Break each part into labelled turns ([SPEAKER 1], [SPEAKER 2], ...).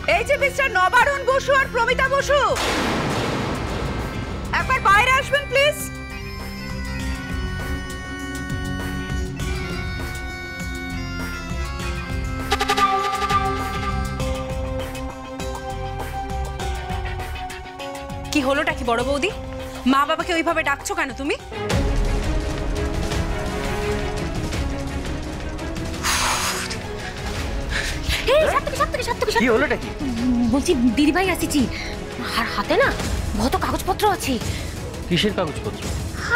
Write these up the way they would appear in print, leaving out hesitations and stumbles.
[SPEAKER 1] এই যে মিস্টার নবারুণ বসু আর প্রমিতা বসু, একবার বাইরে আসবেন প্লিজ।
[SPEAKER 2] কি হলোটা কি বড় বৌদি? মা বাবাকে ওইভাবে ডাকছো কেন তুমি?
[SPEAKER 3] কি হলোটা কি?
[SPEAKER 4] বলছি দিদিভাই আসিছি, আর হাতে না কত কাগজপত্র আছে।
[SPEAKER 3] কিসের কাগজপত্র?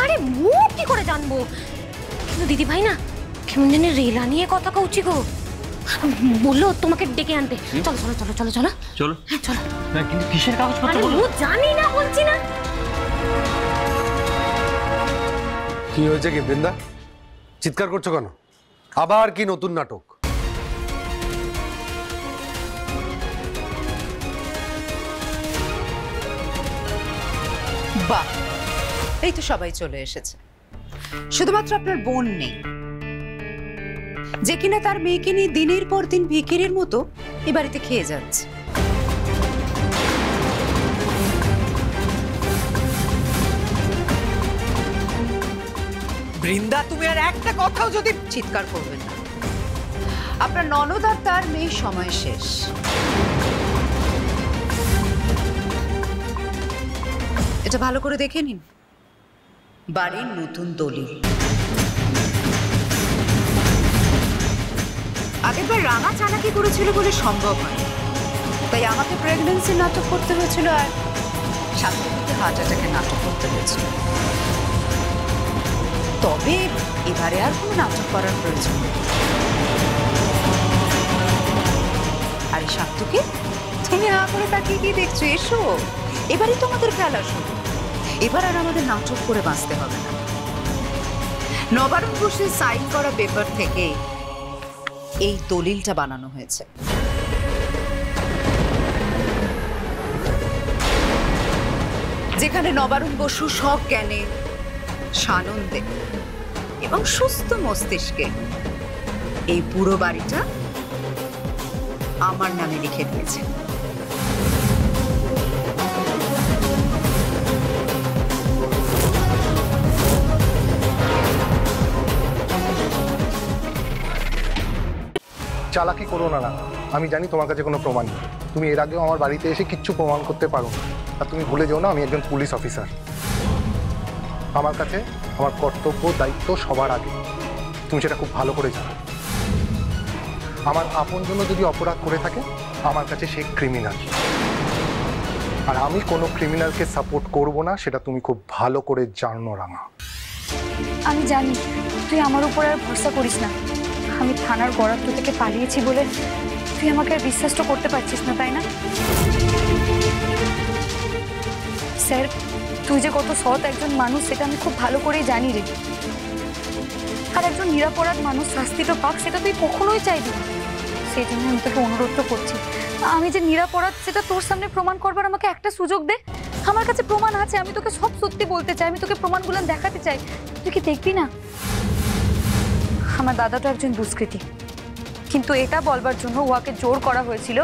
[SPEAKER 4] আরে মুখ কি করে জানবো, কিন্তু দিদিভাই না কেমন জানি রেলা নিয়ে কথা কউছি গো। বললো তোমাকে ডেকে আনতে। চলো চলো চলো চলো চলো
[SPEAKER 3] চলো।
[SPEAKER 4] হ্যাঁ চলো।
[SPEAKER 3] না কিন্তু কিসের কাগজপত্র বলো?
[SPEAKER 4] আমি জানি না, বলছি না।
[SPEAKER 5] কি হয়েছে কি বৃন্দা, চিৎকার করছো কেন? আবার কি নতুন নাটক?
[SPEAKER 1] বাহ, এই তো সবাই চলে এসেছে। শুধুমাত্র আপনার বোন নেই, যে কিনা তার মেয়েকে নিয়ে দিনের পর দিন ভিখিরির মতো এ বাড়িতে খেয়ে যাচ্ছে। বৃন্দা, তুমি আর একটা কথাও যদি চিৎকার করবেন না। আপনার ননদ আর তার মেয়ের সময় শেষ। এটা ভালো করে দেখে নিন, বাড়ির নতুন দলিল। আগেরবার রাঙা চালাকি করেছিল বলে সম্ভব হয়, তাই আমাকে প্রেগন্যান্সি নাটক করতে হয়েছিল, আর সাথে হার্ট অ্যাটাকের নাটক করতে হয়েছিল। তবে এবারে আর কোনো নাটক করার প্রয়োজন নেই। আরে সাত্তুকে, তুমি হা করে তাকিয়ে কি দেখছো? এসো, এবারই তোমাদের খেলা শুরু। এবার আর আমাদের নাটক করে বাঁচতে হবে না। নবারুণ বসুর সাইন করা পেপার থেকে এই দলিলটা বানানো হয়েছে। যেখানে নবারুণ বসু সজ্ঞানে, সানন্দে এবং সুস্থ মস্তিষ্কে এই পুরো বাড়িটা আমার নামে লিখে দিয়েছে।
[SPEAKER 6] চালাকি করো না। আমি জানি তোমার কাছে কোনো প্রমাণ নেই। তুমি এর আগেও আমার বাড়িতে এসে কিচ্ছু প্রমাণ করতে পারো না। আর তুমি ভুলে যাও না, আমি একজন পুলিশ অফিসার। আমার কাছে আমার কর্তব্য দায়িত্ব সবার আগে, তুমি সেটা খুব ভালো করে জানো। আমার আপনজন যদি অপরাধ করে থাকে, আমার কাছে সে ক্রিমিনাল, আর আমি কোনো ক্রিমিনালকে সাপোর্ট করব না, সেটা তুমি খুব ভালো করে জানো রাঙা।
[SPEAKER 7] আমি জানি তুই আমার উপর আর ভরসা করিস না। আমি থানার গড়াত্র থেকে পালিয়েছি বলে তুই আমাকে আর বিশ্বাসটা করতে পারছিস না, তাই না? স্যার, তুই যে কত সৎ একজন মানুষ সেটা আমি খুব ভালো করেই জানি রে। আর একজন নিরাপরাধ মানুষ শাস্তিটা পাক, সেটা তুই কখনোই চাইবি না। সেই জন্য আমি তোকে অনুরোধ করছি, আমি যে নিরাপরাধ সেটা তোর সামনে প্রমাণ করবার আমাকে একটা সুযোগ দে। আমার কাছে প্রমাণ আছে, আমি তোকে সব সত্যি বলতে চাই, আমি তোকে প্রমাণগুলো দেখাতে চাই। তুই কি দেখবি না? আমার দাদা তো একজন দুষ্কৃতী, কিন্তু এটা বলবার জন্য ওকে জোর করা হয়েছিল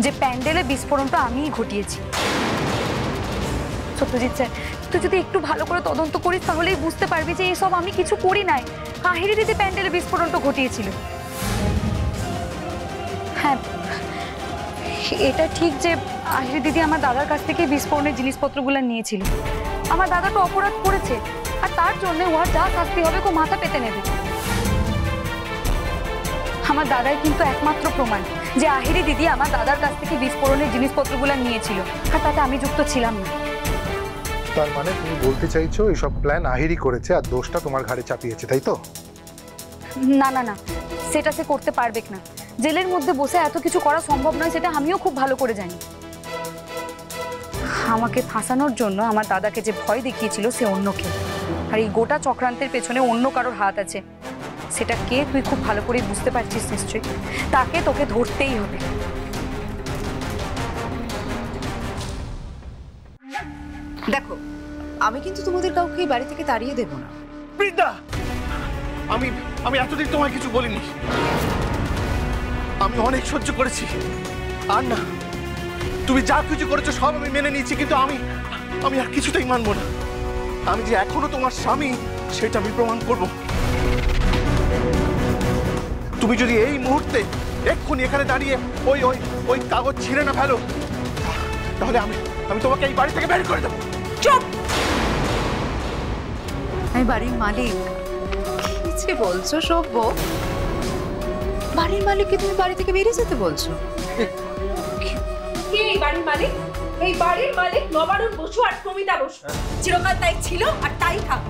[SPEAKER 7] যে প্যান্ডেলে বিস্ফোরণটা আমিই ঘটিয়েছি। সত্যজিৎ স্যার, তুই যদি একটু ভালো করে তদন্ত করিস তাহলেই বুঝতে পারবি যে এইসব আমি কিছু করি নাই। আহিরি দিদি প্যান্ডেলে বিস্ফোরণটা ঘটিয়েছিল। হ্যাঁ, এটা ঠিক যে আহিরি দিদি আমার দাদার কাছ থেকে বিস্ফোরণের জিনিসপত্রগুলো নিয়েছিল। আমার দাদা তো অপরাধ করেছে, আর তার জন্য ওর যা শাস্তি হবে কো মাথা পেতে নেবে। আমার দাদাই কিন্তু একমাত্র প্রমাণ যে আহিরি দিদি আমার দাদার কাছ থেকে বিস্ফোরণের জিনিসপত্রগুলো নিয়েছিল, আর তাতে আমি যুক্ত ছিলাম না।
[SPEAKER 6] তার মানে তুমি বলতে চাইছো এইসব প্ল্যান আহিরি করেছে আর দোষটা তোমার ঘাড়ে চাপিয়েছে, তাই তো?
[SPEAKER 7] না না না, সেটা সে করতে পারবে না। জেলের মধ্যে বসে এত কিছু করা সম্ভব নয়, সেটা আমিও খুব ভালো করে জানি। আমাকে ফাঁসানোর জন্য আমার দাদাকে যে ভয় দেখিয়েছিল সে অন্য কেউ, আর এই গোটা চক্রান্তের পেছনে অন্য কারোর হাত আছে। সেটা কে তুই খুব ভালো করে বুঝতে পারছিস নিশ্চয়ই। তাকে তোকে ধরতেই হবে।
[SPEAKER 1] দেখো, আমি কিন্তু তোমাদের কাউকে বাড়ি থেকে তাড়িয়ে দেব না।
[SPEAKER 3] বৃন্দা, আমি এতদিন তোমায় কিছু বলিনি। আমি অনেক সহ্য করেছি, আর না তুমি যা কিছু করেছো সব আমি মেনে নিয়েছি, কিন্তু আমি আমি আর কিছুতেই মানবো না। আমি যে এখনো তোমার স্বামী সেটা আমি প্রমাণ করব। তুমি যদি এই মুহূর্তে এক্ষুনি এখানে দাঁড়িয়ে ওই ওই ওই কাগজ ছিঁড়ে না ফেলো, তাহলে আমি আমি তোমাকে এই বাড়ি থেকে বের করে দেবো।
[SPEAKER 1] চুপ! আমি বাড়ির মালিক। কি যে বলছো সভ্য? বাড়ির মালিককে তুমি বাড়ি থেকে বেরিয়ে যেতে বলছো?
[SPEAKER 2] কে এই বাড়ির মালিক? এই বাড়ির মালিক নবারুণ বসু আর প্রমিতা বসু। চিরকাল তাই ছিল আর তাই থাক।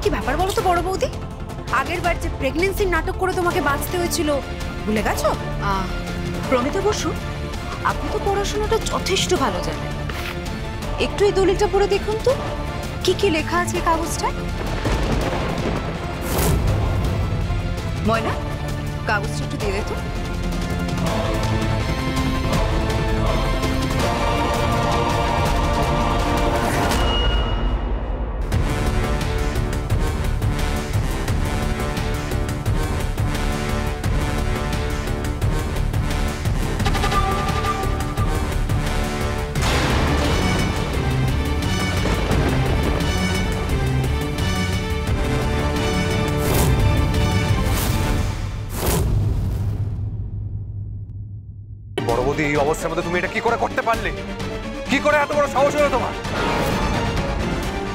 [SPEAKER 2] কি ব্যাপার বলো তো বড় বৌদি? আগের বার যে প্রেগন্যান্সির নাটক করে তোমাকে বাঁচতে হয়েছিল ভুলে গেছো?
[SPEAKER 1] প্রমিতা বসু, আপনি তো পড়াশোনাটা যথেষ্ট ভালো জানেন। একটু এই দলিলটা পড়ে দেখুন তো, কি কি লেখা আছে এই কাগজটায়। ময়না, কাগজটা একটু দিয়ে দে তো।
[SPEAKER 5] বড় বৌদি, এই অবস্থার মধ্যে তুমি এটা কি করে করতে পারলে? কি করে এত বড় সাহস হলো তোমার?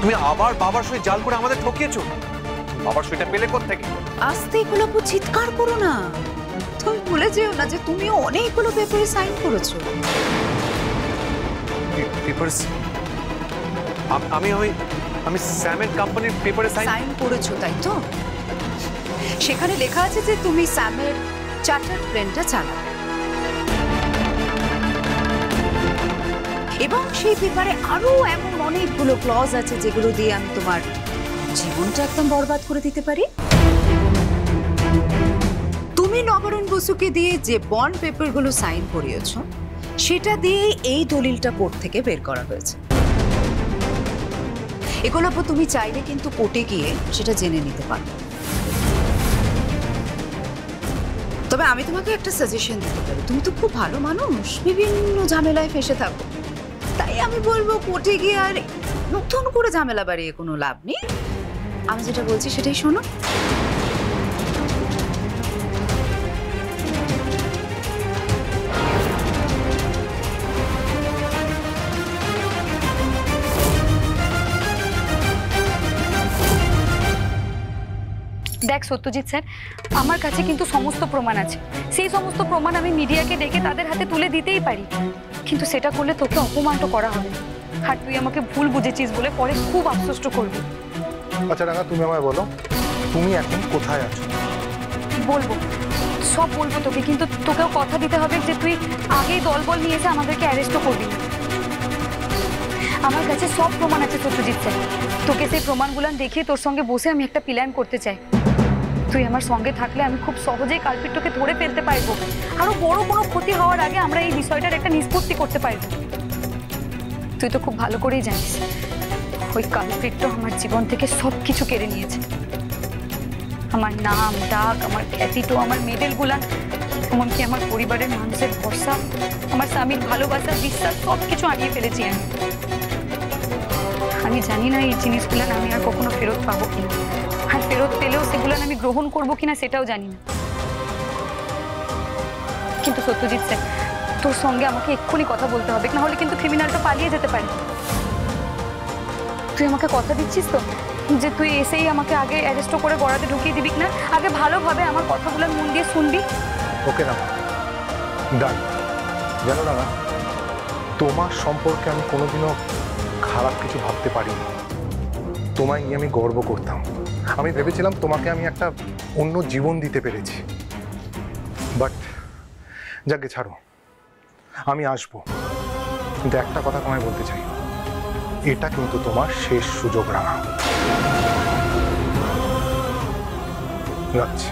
[SPEAKER 5] তুমি আবার বাবার সই জাল করে আমাদের ঠকিয়েছো। বাবার সইটা পেলে কোত্থেকে?
[SPEAKER 1] আস্তে গোলাপু, চিৎকার করো না। তুমি ভুলে যেও না যে তুমিও অনেকগুলো পেপারে সাইন করেছো।
[SPEAKER 5] পেপারস? আমি আমি আমি স্যামের কোম্পানির পেপারে
[SPEAKER 1] সাইন করেছো, তাই তো? সেখানে লেখা আছে যে তুমি স্যামের চার্টার্ড প্লেনটা চালাবে, এবং সেই পেপারে আরো এমন অনেকগুলো ক্লজ আছে যেগুলো দিয়ে আমি তোমার জীবনটা একদম বরবাদ করে দিতে পারি। তুমি নবারুণ বসুকে দিয়ে যে বন্ড পেপারগুলো সাইন করিয়েছো, সেটা দিয়ে এই দলিলটা কোর্ট থেকে বের করা হয়েছে। এগুলো তুমি চাইলে কিন্তু কোর্টে গিয়ে সেটা জেনে নিতে পারো। তবে আমি তোমাকে একটা সাজেশন দিতে পারি। তুমি তো খুব ভালো মানুষ, বিভিন্ন ঝামেলায় ফেসে থাকো, তাই আমি বলবো কোর্টে গিয়ে আর নতুন করে ঝামেলা বাড়িয়ে কোনো লাভ নেই। আমি যেটা বলছি সেটাই শোনো।
[SPEAKER 7] দেখ সত্যজিৎ স্যার, আমার কাছে কিন্তু সমস্ত প্রমাণ আছে। সেই সমস্ত প্রমাণ আমি মিডিয়াকে ডেকে তাদের হাতে তুলে দিতেই পারি, কিন্তু সেটা করলে তোকে অপমানটা করা হবে। আর তুই আমাকে ভুল বুঝেছিস বলে পরে খুব আফসোস করবি।
[SPEAKER 6] আচ্ছা রাঙা, তুমি আমায় বলো, তুমি এখন কোথায় আছো?
[SPEAKER 7] বলবো, সব বলবো তোকে, কিন্তু তোকেও কথা দিতে হবে যে তুই আগেই দলবল নিয়ে এসে আমাদেরকে অ্যারেস্টও করবি না। আমার কাছে সব প্রমাণ আছে সত্যজিৎ স্যার। তোকে সেই প্রমাণগুলো দেখিয়ে তোর সঙ্গে বসে আমি একটা প্ল্যান করতে চাই। তুই আমার সঙ্গে থাকলে আমি খুব সহজেই কালপিটকে ধরে ফেলতে পারবো। আরো বড় কোনো ক্ষতি হওয়ার আগে আমরা এই বিষয়টার একটা নিষ্পত্তি করতে পারবো। তুই তো খুব ভালো করেই জানিস ওই কালপিট আমার জীবন থেকে সব কিছু কেড়ে নিয়েছে। আমার নাম ডাক, আমার খ্যাতিটো, আমার মেডেলগুলা, এমনকি আমার পরিবারের মানুষের ভরসা, আমার স্বামীর ভালোবাসা, বিশ্বাস, সব কিছু আনিয়ে ফেলেছি আমি। আমি জানি না এই জিনিসগুলো আমি আর কখনো ফেরত পাবো কিনা, আর ফেরত পেলেও সেগুলো আমি গ্রহণ করবো কিনা সেটাও জানি না। কিন্তু সত্যজিৎ স্যার, তোর সঙ্গে আমাকে এক্ষুনি কথা বলতে হবে, না হলে কিন্তু ক্রিমিনালটা পালিয়ে যেতে পারে। তুই আমাকে কথা দিচ্ছিস তো যে তুই এসেই আমাকে আগে অ্যারেস্ট করে গড়াতে ঢুকিয়ে দিবি না, আগে ভালোভাবে আমার কথাগুলো মন দিয়ে শুনবি?
[SPEAKER 6] ওকে না, ডান। জানো না, তোমার সম্পর্কে আমি কোনোদিনও খারাপ কিছু ভাবতে পারিনি। তোমায় নিয়ে আমি গর্ব করতাম। আমি ভেবেছিলাম তোমাকে আমি একটা অন্য জীবন দিতে পেরেছি। বাট যাকে ছাড়ো, আমি আসবো, কিন্তু একটা কথা তোমায় বলতে চাই, এটা কিন্তু তোমার শেষ সুযোগ রাঙা। যাচ্ছি।